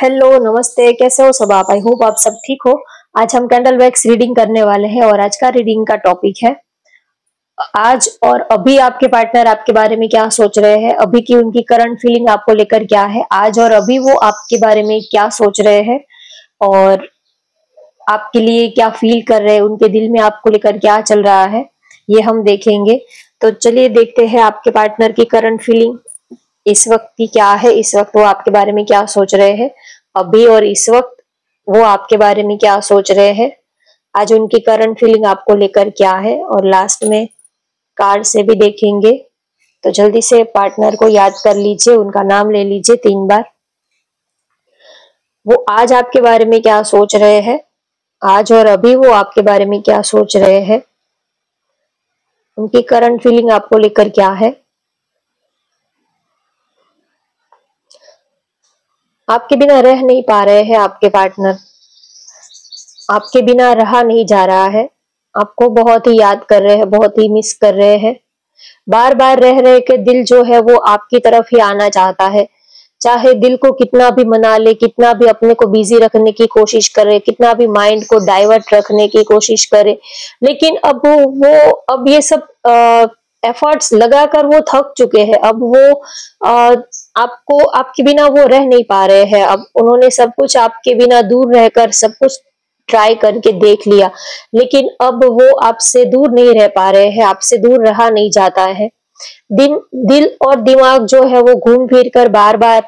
Hello, नमस्ते। कैसे हो सब आप? आई होप आप सब ठीक हो। आज हम कैंडल वैक्स रीडिंग करने वाले हैं और आज का रीडिंग का टॉपिक है आज और अभी आपके पार्टनर आपके बारे में क्या सोच रहे हैं, अभी की उनकी करंट फीलिंग आपको लेकर क्या है, आज और अभी वो आपके बारे में क्या सोच रहे हैं और आपके लिए क्या फील कर रहे हैं, उनके दिल में आपको लेकर क्या चल रहा है, ये हम देखेंगे। तो चलिए देखते हैं आपके पार्टनर की करंट फीलिंग इस वक्त की क्या है, इस वक्त वो आपके बारे में क्या सोच रहे हैं, अभी और इस वक्त वो आपके बारे में क्या सोच रहे हैं, आज उनकी करंट फीलिंग आपको लेकर क्या है, और लास्ट में कार्ड से भी देखेंगे। तो जल्दी से पार्टनर को याद कर लीजिए, उनका नाम ले लीजिए 3 बार। वो आज आपके बारे में क्या सोच रहे हैं, आज और अभी वो आपके बारे में क्या सोच रहे हैं, उनकी करंट फीलिंग आपको लेकर क्या है। आपके बिना रह नहीं पा रहे हैं आपके पार्टनर, आपके बिना रहा नहीं जा रहा है, आपको बहुत ही याद कर रहे हैं, बहुत ही मिस कर रहे हैं। बार बार रह रहे के दिल जो है वो आपकी तरफ ही आना चाहता है, चाहे दिल को कितना भी मना ले, कितना भी अपने को बिजी रखने की कोशिश करे, कितना भी माइंड को डाइवर्ट रखने की कोशिश करे, लेकिन अब ये सब एफर्ट्स लगाकर वो थक चुके हैं। अब वो आपको आपके बिना वो रह नहीं पा रहे हैं। अब उन्होंने सब कुछ आपके बिना दूर रहकर सब कुछ ट्राई करके देख लिया, लेकिन अब वो आपसे दूर नहीं रह पा रहे हैं, आपसे दूर रहा नहीं जाता है। दिल और दिमाग जो है वो घूम फिर कर बार बार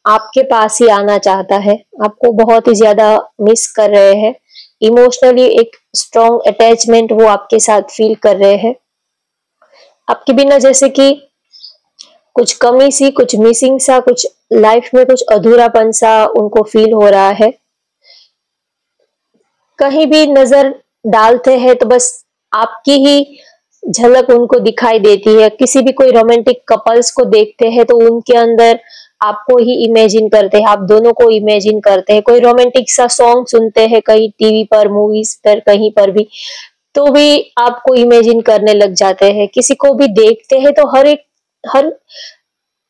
आपके पास ही आना चाहता है, आपको बहुत ही ज्यादा मिस कर रहे हैं। इमोशनली एक स्ट्रॉन्ग अटैचमेंट वो आपके साथ फील कर रहे हैं। आपके बिना जैसे कि कुछ कमी सी, कुछ मिसिंग सा, कुछ लाइफ में कुछ अधूरापन सा उनको फील हो रहा है। कहीं भी नजर डालते हैं तो बस आपकी ही झलक उनको दिखाई देती है। किसी भी कोई रोमांटिक कपल्स को देखते हैं तो उनके अंदर आपको ही इमेजिन करते हैं, आप दोनों को इमेजिन करते हैं। कोई रोमांटिक सा सॉन्ग सुनते हैं कहीं टीवी पर, मूवीज पर, कहीं पर भी, तो भी आपको इमेजिन करने लग जाते हैं। किसी को भी देखते हैं तो हर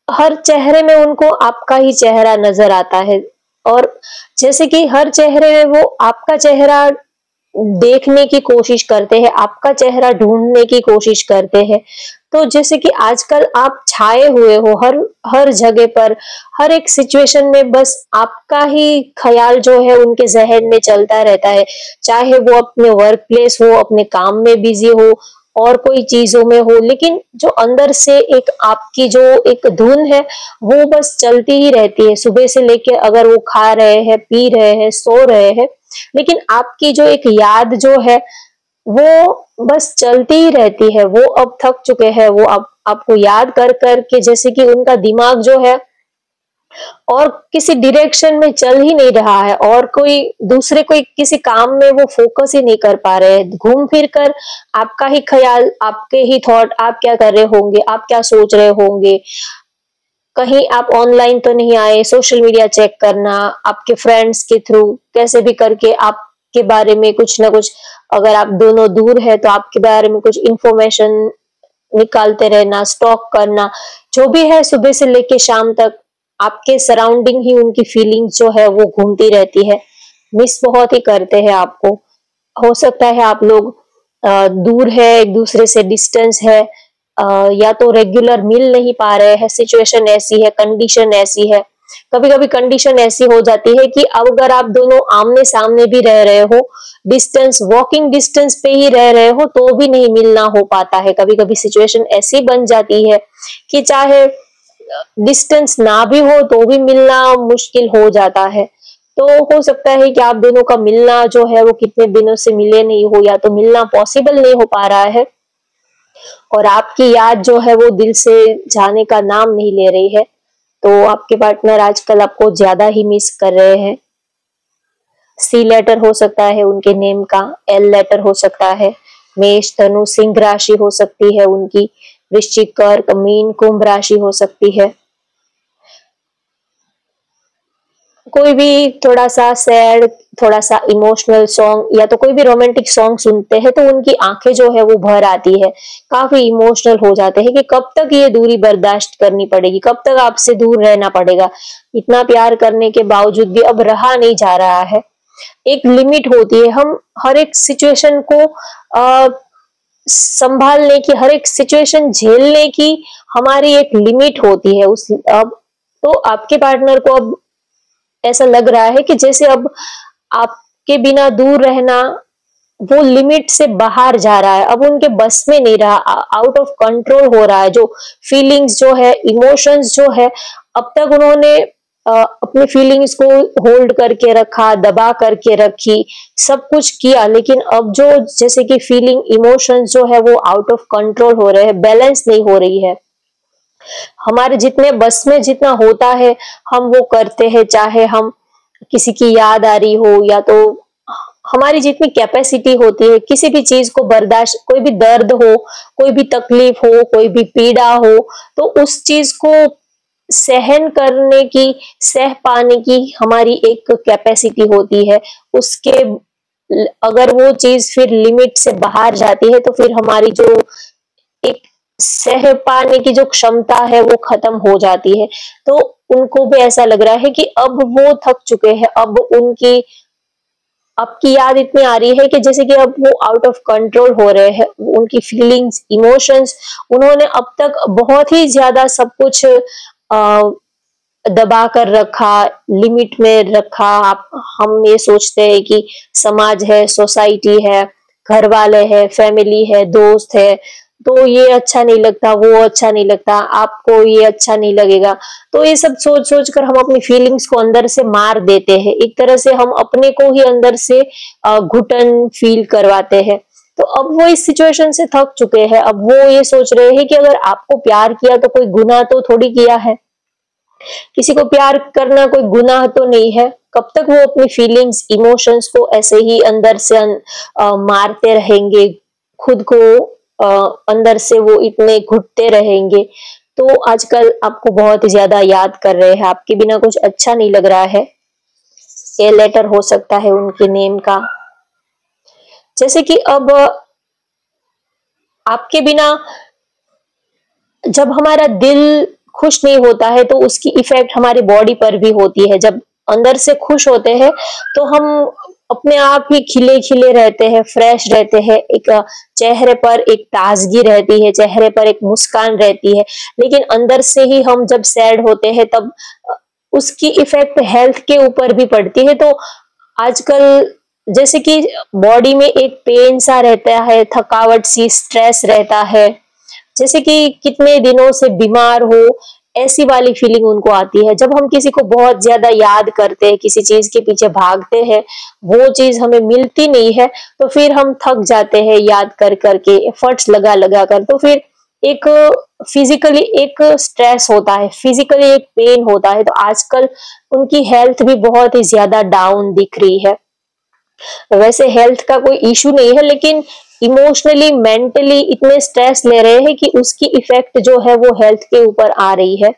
हर चेहरे में उनको आपका ही चेहरा नजर आता है, और जैसे कि हर चेहरे में वो आपका चेहरा देखने की कोशिश करते हैं, आपका चेहरा ढूंढने की कोशिश करते हैं। तो जैसे कि आजकल आप छाए हुए हो हर हर जगह पर, हर एक सिचुएशन में बस आपका ही ख्याल जो है उनके जहन में चलता रहता है। चाहे वो अपने वर्क प्लेस हो, अपने काम में बिजी हो और कोई चीजों में हो, लेकिन जो अंदर से एक आपकी जो एक धुन है वो बस चलती ही रहती है। सुबह से लेके अगर वो खा रहे हैं, पी रहे हैं, सो रहे हैं, लेकिन आपकी जो एक याद जो है वो बस चलती ही रहती है। वो अब थक चुके हैं, वो अब आपको याद कर कर के जैसे कि उनका दिमाग जो है और किसी डायरेक्शन में चल ही नहीं रहा है, और कोई किसी काम में वो फोकस ही नहीं कर पा रहे हैं। घूम फिर कर आपका ही ख्याल, आपके ही थॉट, आप क्या कर रहे होंगे, आप क्या सोच रहे होंगे, कहीं आप ऑनलाइन तो नहीं आए, सोशल मीडिया चेक करना, आपके फ्रेंड्स के थ्रू कैसे भी करके आपके बारे में कुछ ना कुछ, अगर आप दोनों दूर है तो आपके बारे में कुछ इंफॉर्मेशन निकालते रहना, स्टॉक करना, जो भी है सुबह से लेके शाम तक आपके सराउंडिंग ही उनकी फीलिंग्स जो है वो घूमती रहती है। मिस बहुत ही करते हैं आपको। हो सकता है आप लोग दूर है, एक दूसरे से डिस्टेंस है, या तो रेगुलर मिल नहीं पा रहे हैं, सिचुएशन ऐसी है, कंडीशन ऐसी है। कभी कभी कंडीशन ऐसी हो जाती है कि अब अगर आप दोनों आमने सामने भी रह रहे हो, डिस्टेंस, वॉकिंग डिस्टेंस पे ही रह रहे हो, तो भी नहीं मिलना हो पाता है। कभी कभी सिचुएशन ऐसी बन जाती है कि चाहे डिस्टेंस ना भी हो तो भी मिलना मुश्किल हो जाता है। तो हो सकता है कि आप दोनों का मिलना जो है वो कितने दिनों से मिले नहीं हो, या तो मिलना पॉसिबल नहीं हो पा रहा है, और आपकी याद जो है वो दिल से जाने का नाम नहीं ले रही है। तो आपके पार्टनर आजकल आपको ज्यादा ही मिस कर रहे हैं। सी लेटर हो सकता है उनके नेम का, एल लेटर हो सकता है, मेष, धनु, सिंह राशि हो सकती है उनकी, वृश्चिक, कर्क, मीन, कुंभ राशि हो सकती है। कोई भी थोड़ा सा सैड, थोड़ा सा इमोशनल सॉन्ग या तो कोई भी रोमांटिक सॉन्ग सुनते हैं तो उनकी आंखें जो है वो भर आती है, काफी इमोशनल हो जाते हैं कि कब तक ये दूरी बर्दाश्त करनी पड़ेगी, कब तक आपसे दूर रहना पड़ेगा, इतना प्यार करने के बावजूद भी अब रहा नहीं जा रहा है। एक लिमिट होती है, हम हर एक सिचुएशन को संभालने की, हर एक सिचुएशन झेलने की हमारी एक लिमिट होती है। उस अब तो आपके पार्टनर को अब ऐसा लग रहा है कि जैसे अब आपके बिना दूर रहना वो लिमिट से बाहर जा रहा है, अब उनके बस में नहीं रहा, आउट ऑफ कंट्रोल हो रहा है। जो फीलिंग्स जो है, इमोशंस जो है, अब तक उन्होंने अपनी फीलिंग्स को होल्ड करके रखा, दबा करके रखी, सब कुछ किया, लेकिन अब जो जैसे कि फीलिंग, इमोशंस जो है वो आउट ऑफ कंट्रोल हो रहे हैं, बैलेंस नहीं हो रही है। हमारे जितने बस में जितना होता है हम वो करते हैं, चाहे हम किसी की याद आ रही हो या तो हमारी जितनी कैपेसिटी होती है किसी भी चीज को बर्दाश्त, कोई भी दर्द हो, कोई भी तकलीफ हो, कोई भी पीड़ा हो, तो उस चीज को सहन करने की, सह पाने की हमारी एक कैपेसिटी होती है। उसके अगर वो चीज फिर लिमिट से बाहर जाती है तो फिर हमारी जो एक सह पाने की जो क्षमता है वो खत्म हो जाती है। तो उनको भी ऐसा लग रहा है कि अब वो थक चुके हैं, अब उनकी आपकी याद इतनी आ रही है कि जैसे कि अब वो आउट ऑफ कंट्रोल हो रहे हैं, उनकी फीलिंग्स, इमोशंस, उन्होंने अब तक बहुत ही ज्यादा सब कुछ दबा कर रखा, लिमिट में रखा। आप हम ये सोचते हैं कि समाज है, सोसाइटी है, घर वाले हैं, फैमिली है, दोस्त है, तो ये अच्छा नहीं लगता, वो अच्छा नहीं लगता, आपको ये अच्छा नहीं लगेगा। तो ये सब सोच सोच कर हम अपनी फीलिंग्स को अंदर से मार देते हैं, एक तरह से हम अपने को ही अंदर से घुटन फील करवाते हैं। तो अब वो इस सिचुएशन से थक चुके हैं, अब वो ये सोच रहे हैं कि अगर आपको प्यार किया तो कोई गुनाह तो थोड़ी किया है, किसी को प्यार करना कोई गुनाह तो नहीं है। कब तक वो अपनी फीलिंग्स, इमोशंस को ऐसे ही अंदर से मारते रहेंगे, खुद को अंदर से वो इतने घुटते रहेंगे। तो आजकल आपको बहुत ही ज्यादा याद कर रहे हैं, आपके बिना कुछ अच्छा नहीं लग रहा है। ये लेटर हो सकता है उनके नेम का। जैसे कि अब आपके बिना जब हमारा दिल खुश नहीं होता है तो उसकी इफेक्ट हमारी बॉडी पर भी होती है। जब अंदर से खुश होते हैं तो हम अपने आप ही खिले खिले रहते हैं, फ्रेश रहते हैं, एक चेहरे पर एक ताजगी रहती है, चेहरे पर एक मुस्कान रहती है। लेकिन अंदर से ही हम जब सैड होते हैं तब उसकी इफेक्ट हेल्थ के ऊपर भी पड़ती है। तो आजकल जैसे कि बॉडी में एक पेन सा रहता है, थकावट सी, स्ट्रेस रहता है, जैसे कि कितने दिनों से बीमार हो, ऐसी वाली फीलिंग उनको आती है। जब हम किसी को बहुत ज्यादा याद करते हैं, किसी चीज के पीछे भागते हैं, वो चीज हमें मिलती नहीं है, तो फिर हम थक जाते हैं याद कर करके, एफर्ट्स लगा लगा कर। तो फिर एक फिजिकली एक स्ट्रेस होता है, फिजिकली एक पेन होता है। तो आजकल उनकी हेल्थ भी बहुत ही ज्यादा डाउन दिख रही है। वैसे हेल्थ का कोई इशू नहीं है, लेकिन इमोशनली, मेंटली इतने स्ट्रेस ले रहे हैं कि उसकी इफेक्ट जो है वो हेल्थ के ऊपर आ रही है।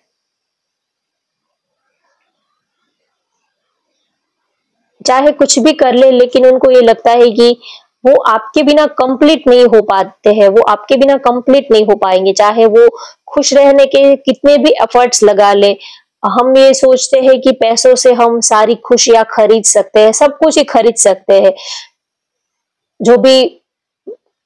चाहे कुछ भी कर ले, लेकिन उनको ये लगता है कि वो आपके बिना कंप्लीट नहीं हो पाते हैं, वो आपके बिना कंप्लीट नहीं हो पाएंगे, चाहे वो खुश रहने के कितने भी एफर्ट्स लगा ले। हम ये सोचते हैं कि पैसों से हम सारी खुशियां खरीद सकते हैं, सब कुछ ही खरीद सकते हैं। जो भी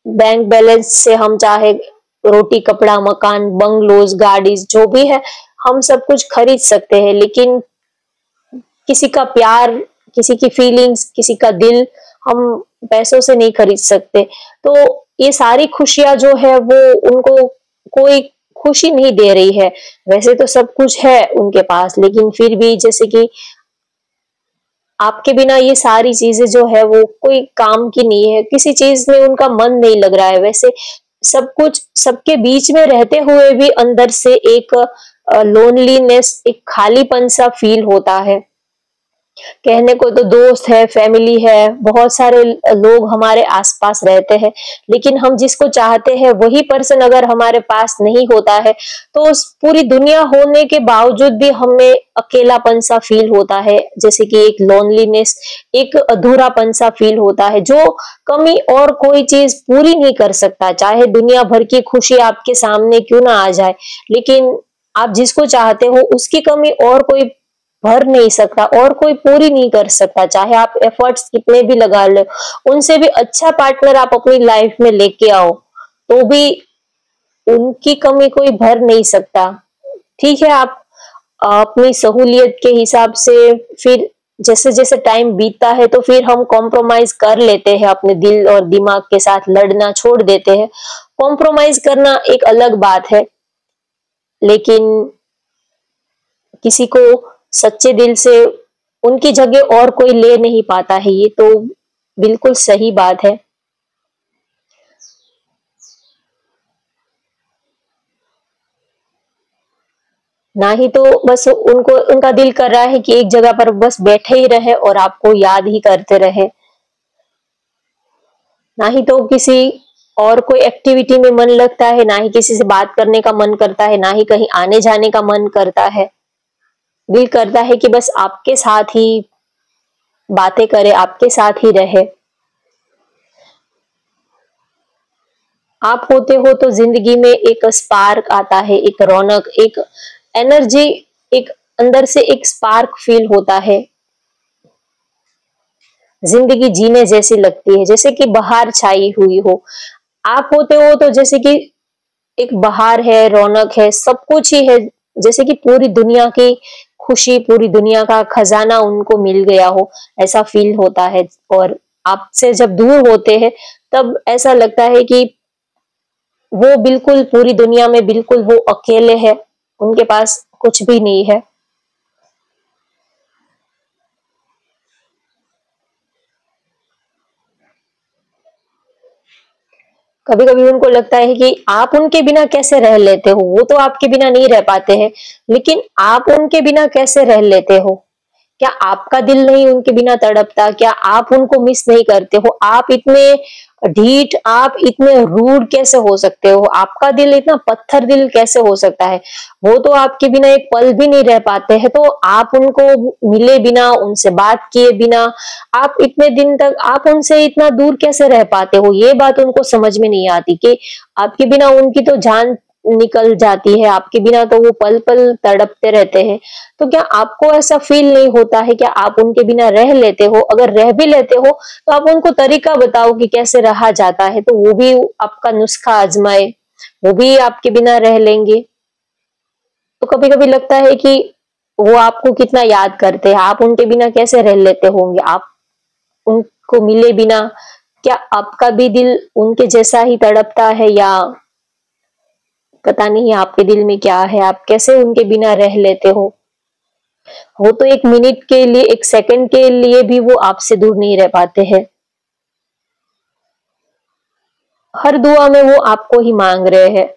बैंक बैलेंस से हम चाहे रोटी, कपड़ा, मकान, बंगलोज, गाड़ीज, जो भी है हम सब कुछ खरीद सकते हैं, लेकिन किसी का प्यार, किसी की फीलिंग्स, किसी का दिल हम पैसों से नहीं खरीद सकते। तो ये सारी खुशियां जो है वो उनको कोई खुशी नहीं दे रही है। वैसे तो सब कुछ है उनके पास, लेकिन फिर भी जैसे कि आपके बिना ये सारी चीजें जो है वो कोई काम की नहीं है, किसी चीज में उनका मन नहीं लग रहा है। वैसे सब कुछ सबके बीच में रहते हुए भी अंदर से एक लोनलीनेस, एक खालीपन सा फील होता है। कहने को तो दोस्त है, फैमिली है, बहुत सारे लोग हमारे आसपास रहते हैं, लेकिन हम जिसको चाहते हैं वही पर्सन अगर हमारे पास नहीं होता है, तो उस पूरी दुनिया होने के बावजूद भी हमें अकेलापन सा फील होता है, जैसे कि एक लोनलीनेस, एक अधूरापन सा फील होता है, जो कमी और कोई चीज पूरी नहीं कर सकता, चाहे दुनिया भर की खुशी आपके सामने क्यों ना आ जाए, लेकिन आप जिसको चाहते हो उसकी कमी और कोई भर नहीं सकता और कोई पूरी नहीं कर सकता, चाहे आप एफर्ट्स कितने भी लगा लो, उनसे भी अच्छा पार्टनर आप अपनी लाइफ में लेके आओ, तो भी उनकी कमी कोई भर नहीं सकता। ठीक है, आप अपनी सहूलियत के हिसाब से फिर जैसे जैसे टाइम बीतता है तो फिर हम कॉम्प्रोमाइज कर लेते हैं, अपने दिल और दिमाग के साथ लड़ना छोड़ देते हैं। कॉम्प्रोमाइज करना एक अलग बात है, लेकिन किसी को सच्चे दिल से उनकी जगह और कोई ले नहीं पाता है, ये तो बिल्कुल सही बात है। ना ही तो बस उनको उनका दिल कर रहा है कि एक जगह पर बस बैठे ही रहे और आपको याद ही करते रहे, ना ही तो किसी और कोई एक्टिविटी में मन लगता है, ना ही किसी से बात करने का मन करता है, ना ही कहीं आने जाने का मन करता है। दिल करता है कि बस आपके साथ ही बातें करे, आपके साथ ही रहे। आप होते हो तो जिंदगी में एक स्पार्क आता है, एक रौनक, एक एनर्जी, एक अंदर से एक स्पार्क फील होता है, जिंदगी जीने जैसी लगती है, जैसे कि बहार छाई हुई हो। आप होते हो तो जैसे कि एक बहार है, रौनक है, सब कुछ ही है, जैसे कि पूरी दुनिया की खुशी, पूरी दुनिया का खजाना उनको मिल गया हो, ऐसा फील होता है। और आपसे जब दूर होते हैं तब ऐसा लगता है कि वो बिल्कुल पूरी दुनिया में बिल्कुल वो अकेले हैं, उनके पास कुछ भी नहीं है। कभी कभी उनको लगता है कि आप उनके बिना कैसे रह लेते हो, वो तो आपके बिना नहीं रह पाते हैं, लेकिन आप उनके बिना कैसे रह लेते हो? क्या आपका दिल नहीं उनके बिना तड़पता? क्या आप उनको मिस नहीं करते हो? आप इतने ढीठ, आप इतने रूड कैसे हो सकते हो? आपका दिल इतना पत्थर दिल कैसे हो सकता है? वो तो आपके बिना एक पल भी नहीं रह पाते हैं, तो आप उनको मिले बिना, उनसे बात किए बिना, आप इतने दिन तक आप उनसे इतना दूर कैसे रह पाते हो? ये बात उनको समझ में नहीं आती कि आपके बिना उनकी तो जान निकल जाती है, आपके बिना तो वो पल-पल तड़पते रहते हैं। तो क्या आपको ऐसा फील नहीं होता है, क्या आप उनके बिना रह लेते हो? अगर रह भी लेते हो, तो आप उनको तरीका बताओ कि कैसे रहा जाता है, तो वो भी आपका नुस्खा आज़माए, वो भी आपके बिना रह लेंगे। तो कभी-कभी लगता है कि वो आपको कितना याद करते हैं, आप उनके बिना कैसे रह लेते होंगे? आप उनको मिले बिना क्या आपका भी दिल उनके जैसा ही तड़पता है, या पता नहीं आपके दिल में क्या है, आप कैसे उनके बिना रह लेते हो? वो तो 1 मिनट के लिए, 1 सेकंड के लिए भी वो आपसे दूर नहीं रह पाते हैं। हर दुआ में वो आपको ही माँग रहे हैं।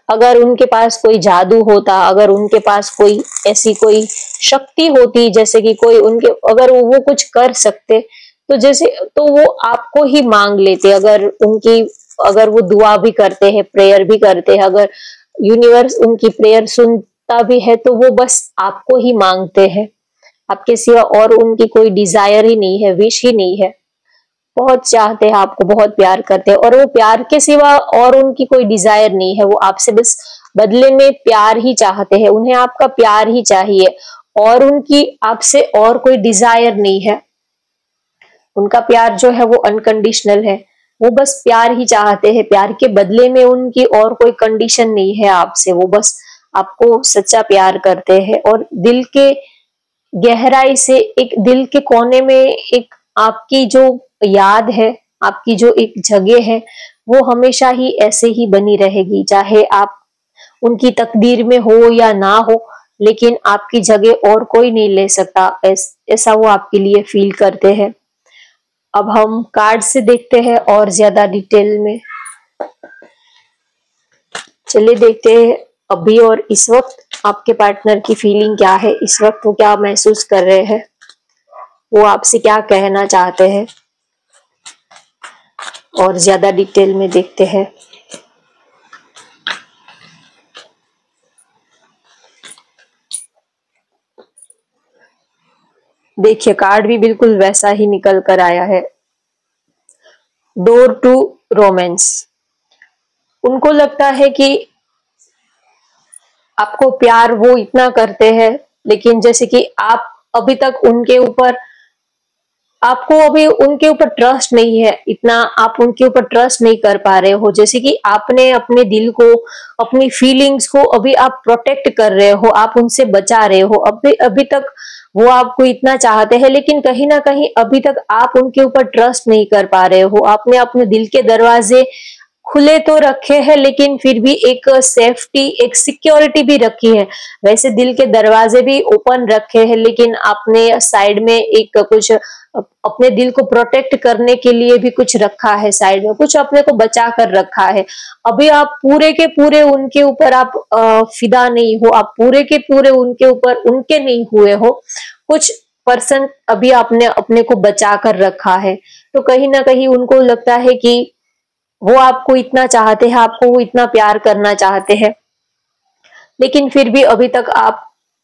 अगर उनके पास कोई जादू होता, अगर उनके पास कोई ऐसी कोई शक्ति होती, जैसे कि कोई उनके अगर वो कुछ कर सकते, तो जैसे तो वो आपको ही माँग लेते। अगर वो दुआ भी करते हैं, प्रेयर भी करते हैं, अगर यूनिवर्स उनकी प्रेयर सुनता भी है, तो वो बस आपको ही माँगते हैं। आपके सिवा और उनकी कोई डिज़ायर ही नहीं है, विश ही नहीं है। बहुत चाहते हैं आपको, बहुत प्यार करते हैं, और वो प्यार के सिवा और उनकी कोई डिजायर नहीं है, वो आपसे बस बदले में प्यार ही चाहते हैं, उन्हें आपका प्यार ही चाहिए, और उनकी आपसे और कोई डिजायर नहीं है। उनका प्यार जो है वो अनकंडीशनल है, वो बस प्यार ही चाहते हैं, प्यार के बदले में उनकी और कोई कंडीशन नहीं है आपसे, वो बस आपको सच्चा प्यार करते हैं, और दिल के गहराई से, एक दिल के कोने में एक आपकी जो याद है, आपकी जो एक जगह है, वो हमेशा ही ऐसे ही बनी रहेगी, चाहे आप उनकी तकदीर में हो या ना हो, लेकिन आपकी जगह और कोई नहीं ले सकता, ऐसा वो आपके लिए फील करते हैं। अब हम कार्ड से देखते हैं और ज्यादा डिटेल में। चलिए देखते हैं अभी और इस वक्त आपके पार्टनर की फीलिंग क्या है, इस वक्त वो क्या महसूस कर रहे हैं। वो आपसे क्या कहना चाहते हैं, और ज्यादा डिटेल में देखते हैं। देखिए कार्ड भी बिल्कुल वैसा ही निकल कर आया है, डोर टू रोमांस। उनको लगता है कि आपको प्यार वो इतना करते हैं, लेकिन जैसे कि आप अभी तक उनके ऊपर, आपको अभी उनके ऊपर ट्रस्ट नहीं है इतना, आप उनके ऊपर ट्रस्ट नहीं कर पा रहे हो। जैसे कि आपने अपने दिल को, अपनी फीलिंग्स को अभी आप प्रोटेक्ट कर रहे हो, आप उनसे बचा रहे हो। अभी अभी तक वो आपको इतना चाहते हैं, लेकिन कहीं ना कहीं अभी तक आप उनके ऊपर ट्रस्ट नहीं कर पा रहे हो। आपने अपने दिल के दरवाजे खुले तो रखे हैं, लेकिन फिर भी एक सेफ्टी, एक सिक्योरिटी भी रखी है। वैसे दिल के दरवाजे भी ओपन रखे हैं, लेकिन आपने साइड में एक कुछ अपने दिल को प्रोटेक्ट करने के लिए भी कुछ रखा है, साइड में कुछ अपने को बचा कर रखा है। अभी आप पूरे के पूरे उनके ऊपर आप फिदा नहीं हो, आप पूरे के पूरे उनके ऊपर उनके नहीं हुए हो। कुछ परसेंट अभी आपने अपने को बचा कर रखा है। तो कहीं ना कहीं उनको लगता है कि वो आपको इतना चाहते हैं, आपको वो इतना प्यार करना चाहते हैं, लेकिन फिर भी अभी तक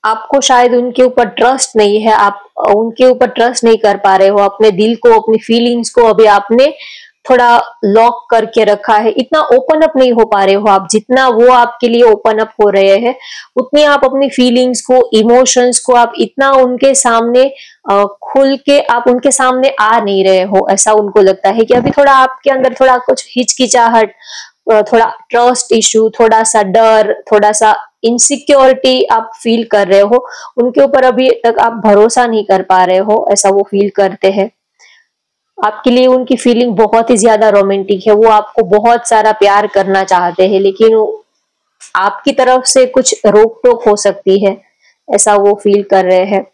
आपको शायद उनके ऊपर ट्रस्ट नहीं है, आप उनके ऊपर ट्रस्ट नहीं कर पा रहे हो। अपने दिल को, अपनी फीलिंग्स को अभी आपने थोड़ा लॉक करके रखा है, इतना ओपन अप नहीं हो पा रहे हो आप। जितना वो आपके लिए ओपन अप हो रहे हैं, उतनी आप अपनी फीलिंग्स को, इमोशंस को आप इतना उनके सामने खुल के आप उनके सामने आ नहीं रहे हो। ऐसा उनको लगता है कि अभी थोड़ा आपके अंदर थोड़ा कुछ हिचकिचाहट, थोड़ा ट्रस्ट इशू, थोड़ा सा डर, थोड़ा सा इनसिक्योरिटी आप फील कर रहे हो। उनके ऊपर अभी तक आप भरोसा नहीं कर पा रहे हो, ऐसा वो फील करते हैं। आपके लिए उनकी फीलिंग बहुत ही ज्यादा रोमांटिक है, वो आपको बहुत सारा प्यार करना चाहते हैं, लेकिन आपकी तरफ से कुछ रोक टोक हो सकती है, ऐसा वो फील कर रहे हैं।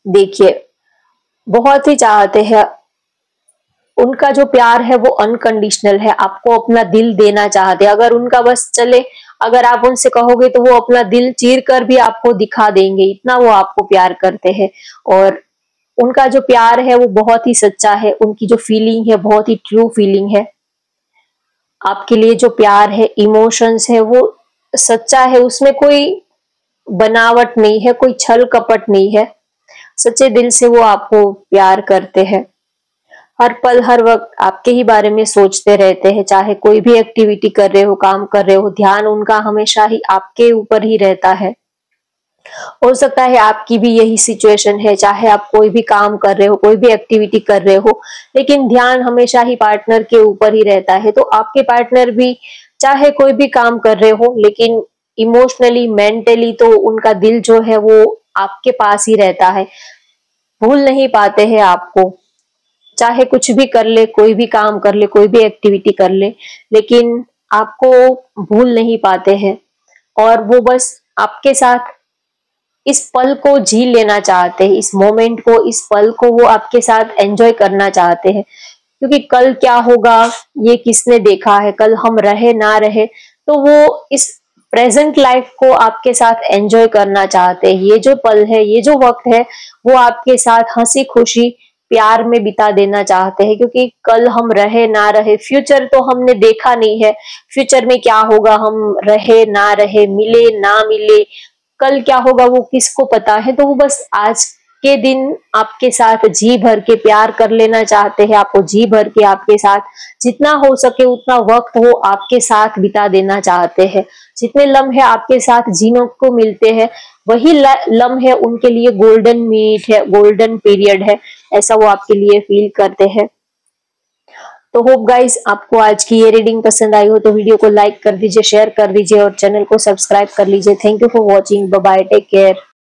देखिए बहुत ही चाहते हैं, उनका जो प्यार है वो अनकंडीशनल है, आपको अपना दिल देना चाहते हैं। अगर उनका बस चले, अगर आप उनसे कहोगे तो वो अपना दिल चीर कर भी आपको दिखा देंगे, इतना वो आपको प्यार करते हैं। और उनका जो प्यार है वो बहुत ही सच्चा है, उनकी जो फीलिंग है बहुत ही ट्रू फीलिंग है। आपके लिए जो प्यार है, इमोशंस है, वो सच्चा है, उसमें कोई बनावट नहीं है, कोई छल कपट नहीं है। सच्चे दिल से वो आपको प्यार करते हैं, हर पल हर वक्त आपके ही बारे में सोचते रहते हैं। चाहे कोई भी एक्टिविटी कर रहे हो, काम कर रहे हो, ध्यान उनका हमेशा ही आपके ऊपर ही रहता है। हो सकता है आपकी भी यही सिचुएशन है, चाहे आप कोई भी काम कर रहे हो, कोई भी एक्टिविटी कर रहे हो, लेकिन ध्यान हमेशा ही पार्टनर के ऊपर ही रहता है। तो आपके पार्टनर भी चाहे कोई भी काम कर रहे हो, लेकिन इमोशनली, मेंटली तो उनका दिल जो है वो आपके पास ही रहता है, भूल नहीं पाते हैं आपको। चाहे कुछ भी कर ले, कोई भी काम कर ले, कोई भी एक्टिविटी कर ले, लेकिन आपको भूल नहीं पाते हैं। और वो बस आपके साथ इस पल को जी लेना चाहते हैं, इस मोमेंट को, इस पल को वो आपके साथ एंजॉय करना चाहते हैं। क्योंकि कल क्या होगा ये किसने देखा है, कल हम रहे ना रहे, तो वो इस प्रेजेंट लाइफ को आपके साथ एंजॉय करना चाहते हैं। ये जो पल है, ये जो वक्त है, वो आपके साथ हंसी खुशी प्यार में बिता देना चाहते हैं। क्योंकि कल हम रहे ना रहे, फ्यूचर तो हमने देखा नहीं है, फ्यूचर में क्या होगा, हम रहे ना रहे, मिले ना मिले, कल क्या होगा वो किसको पता है। तो वो बस आज के दिन आपके साथ जी भर के प्यार कर लेना चाहते हैं, आपको जी भर के आपके साथ जितना हो सके उतना वक्त वो आपके साथ बिता देना चाहते हैं। जितने लम्हे आपके साथ जीने को मिलते हैं, वही लम्हे उनके लिए गोल्डन मिनट है, गोल्डन पीरियड है, ऐसा वो आपके लिए फील करते हैं। तो होप गाइस आपको आज की ये रीडिंग पसंद आई हो तो वीडियो को लाइक कर दीजिए, शेयर कर दीजिए और चैनल को सब्सक्राइब कर लीजिए। Thank you for watching, bye bye, take care.